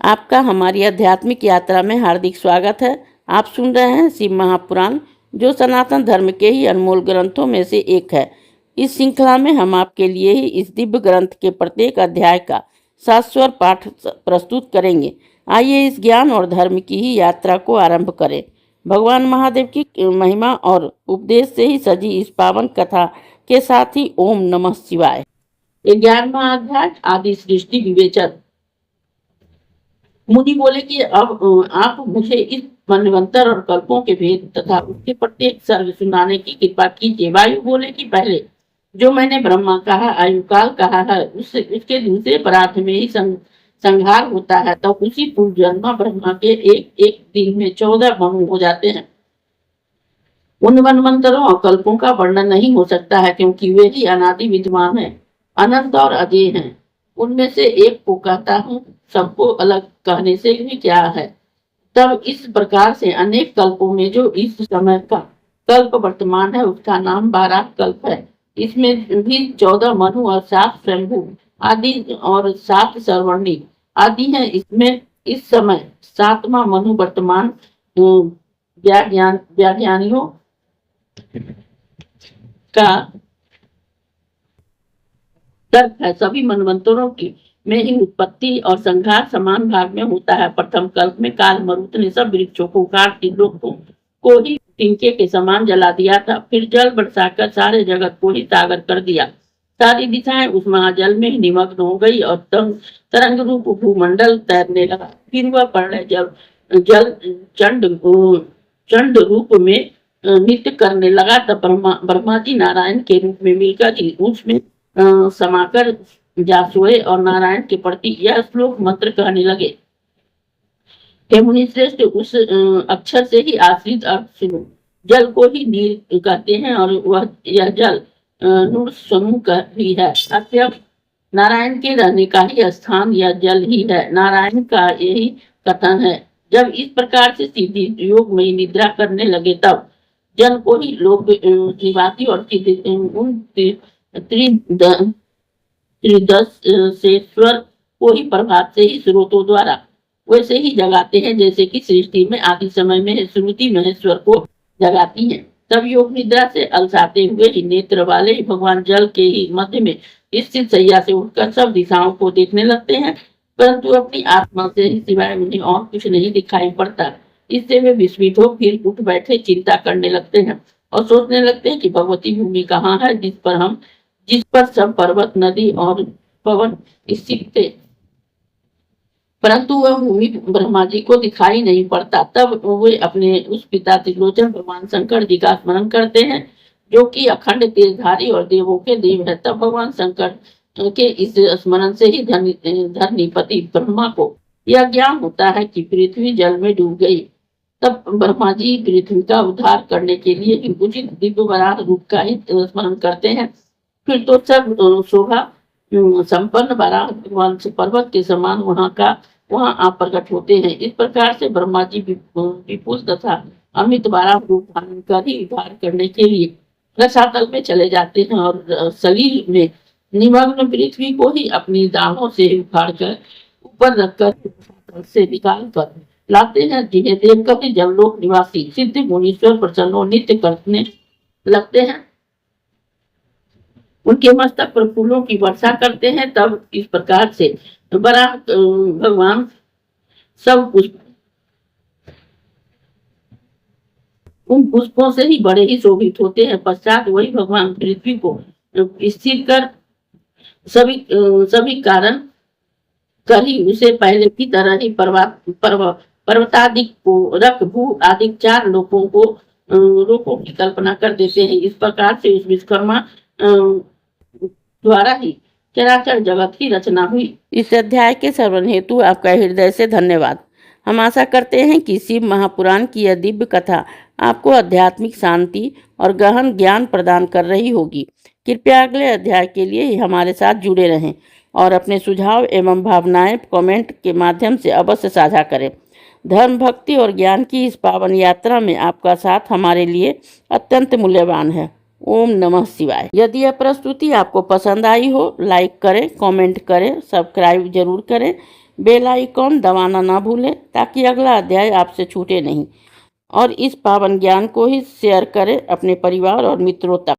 आपका हमारी आध्यात्मिक यात्रा में हार्दिक स्वागत है। आप सुन रहे हैं शिव महापुराण, जो सनातन धर्म के ही अनमोल ग्रंथों में से एक है। इस श्रृंखला में हम आपके लिए ही इस दिव्य ग्रंथ के प्रत्येक अध्याय का शाश्वत पाठ प्रस्तुत करेंगे। आइए इस ज्ञान और धर्म की ही यात्रा को आरंभ करें। भगवान महादेव की महिमा और उपदेश से ही सजी इस पावन कथा के साथ ही ओम नमः शिवाय। 11वां अध्याय, आदि सृष्टि विवेचन। मुनि बोले कि अब आप मुझे इस मनवंतर और कल्पों के भेद तथा उसके प्रत्येक सर्ग सुनाने की कृपा कीजिए। वायु बोले कि पहले जो मैंने ब्रह्मा कहा, आयुकाल कहा है, उसके दूसरे परार्थ में ही संहार होता है। तो उसी पूर्व जन्मा ब्रह्मा के एक एक दिन में 14 मनु हो जाते हैं। उन मनवंतरों और कल्पों का वर्णन नहीं हो सकता है, क्योंकि वे ही अनादि विद्वान हैं, अनंत और अजय हैं। उनमें से एक को कहता हूँ, सबको अलग कहने से भी क्या है। तब इस प्रकार से अनेक कल्पों में जो इस समय का कल्प वर्तमान है, उसका नाम 12 कल्प है। इसमें भी 14 मनु और 7 स्वयंभू आदि और 7 सर्वर्णी आदि हैं। इसमें इस समय 7वां मनु वर्तमान व्याज्ञानियों का तर्क है। सभी मनवंतरों की में ही उत्पत्ति और संहार समान भाग में होता है। प्रथम कल्प में काल मरुत ने सब वृक्षों को काट त्रिलोकों को ही तिनके के समान जला दिया था। फिर जल बरसाकर सारे जगत को ही सागर कर दिया। सारी दिशाएं उस महाजल में ही निमग्न हो गई और तरंग रूप भूमंडल तैरने लगा। फिर वह प्रलय जल चंड रूप में नृत्य करने लगा। तब ब्रह्मा जी नारायण के रूप में मिलकर ही उसमें समाकर जा सोए और नारायण के प्रति यह श्लोक मंत्र कहने लगे। हे मुनि श्रेष्ठ, उस अक्षर से ही आश्रित अर्थ सुनो। जल को ही नीर कहते हैं और वह यह जल नूर समूह भी है। अतः नारायण के रहने का ही स्थान यह जल ही है। नारायण का यही कथन है। जब इस प्रकार से सीधी योग में निद्रा करने लगे, तब जल को ही लोक निवासी और उन त्रिदशेश्वर को ही प्रभात से ही स्रोतों द्वारा वैसे ही जगाते हैं, जैसे कि सृष्टि में आदि समय में श्रुति महेश्वर को जगाती हैं। तब योग निद्रा से अलसाते हुए ही नेत्र वाले भगवान जल के ही मध्य में स्थित सैया से उठकर सब दिशाओं को देखने लगते हैं, परंतु अपनी आत्मा से ही सिवाय उन्हें और कुछ नहीं दिखाई पड़ता। इससे वे विस्मित हो फिर उठ बैठे चिंता करने लगते हैं और सोचने लगते हैं कि भगवती भूमि कहाँ है, जिस पर सब पर्वत, नदी और पवन स्थित थे, परंतु वह भूमि ब्रह्मा जी को दिखाई नहीं पड़ता। तब वे अपने उस पिता त्रिलोचन भगवान शंकर जी का स्मरण करते हैं, जो कि अखंड तेजधारी और देवों के देव है। तब भगवान शंकर के इस स्मरण से ही धरनीपति ब्रह्मा को यह ज्ञान होता है कि पृथ्वी जल में डूब गई। तब ब्रह्मा जी पृथ्वी का उद्धार करने के लिए उचित दिव्य वराह रूप का ही स्मरण करते हैं। फिर तो सब शोभा संपन्न वराह भगवान पर्वत के समान वहां आप प्रकट होते हैं। इस प्रकार से ब्रह्मा जी विपुल तथा अमित वराह रूप धारण कर ही उद्धार करने के लिए रसातल में चले जाते हैं और शरीर में निमग्न पृथ्वी को ही अपनी दाढ़ों से उखाड़ कर ऊपर रखकर से निकाल कर लाते हैं, जिन्हें देखकर ही जमलोक निवासी सिद्ध मुनीश्वर प्रसन्न नित्य करने लगते हैं। उनके मस्तक पर फूलों की वर्षा करते हैं। तब इस प्रकार से बड़ा भगवान सब उन पुष्पों से ही बड़े ही शोभित होते हैं। पश्चात वही भगवान पृथ्वी को स्थिर कर सभी कारण कर ही उसे पहले की तरह ही पर्वतादिक को रख भू आदि 4 लोकों की कल्पना कर देते हैं। इस प्रकार से उस विश्वकर्मा द्वारा ही चराचर जगत की रचना हुई। इस अध्याय के श्रवण हेतु आपका हृदय से धन्यवाद। हम आशा करते हैं कि शिव महापुराण की यह दिव्य कथा आपको आध्यात्मिक शांति और गहन ज्ञान प्रदान कर रही होगी। कृपया अगले अध्याय के लिए हमारे साथ जुड़े रहें और अपने सुझाव एवं भावनाएं कमेंट के माध्यम से अवश्य साझा करें। धर्म, भक्ति और ज्ञान की इस पावन यात्रा में आपका साथ हमारे लिए अत्यंत मूल्यवान है। ओम नमः शिवाय। यदि यह प्रस्तुति आपको पसंद आई हो, लाइक करें, कमेंट करें, सब्सक्राइब जरूर करें। बेल आइकॉन दबाना ना भूलें ताकि अगला अध्याय आपसे छूटे नहीं। और इस पावन ज्ञान को ही शेयर करें अपने परिवार और मित्रों तक।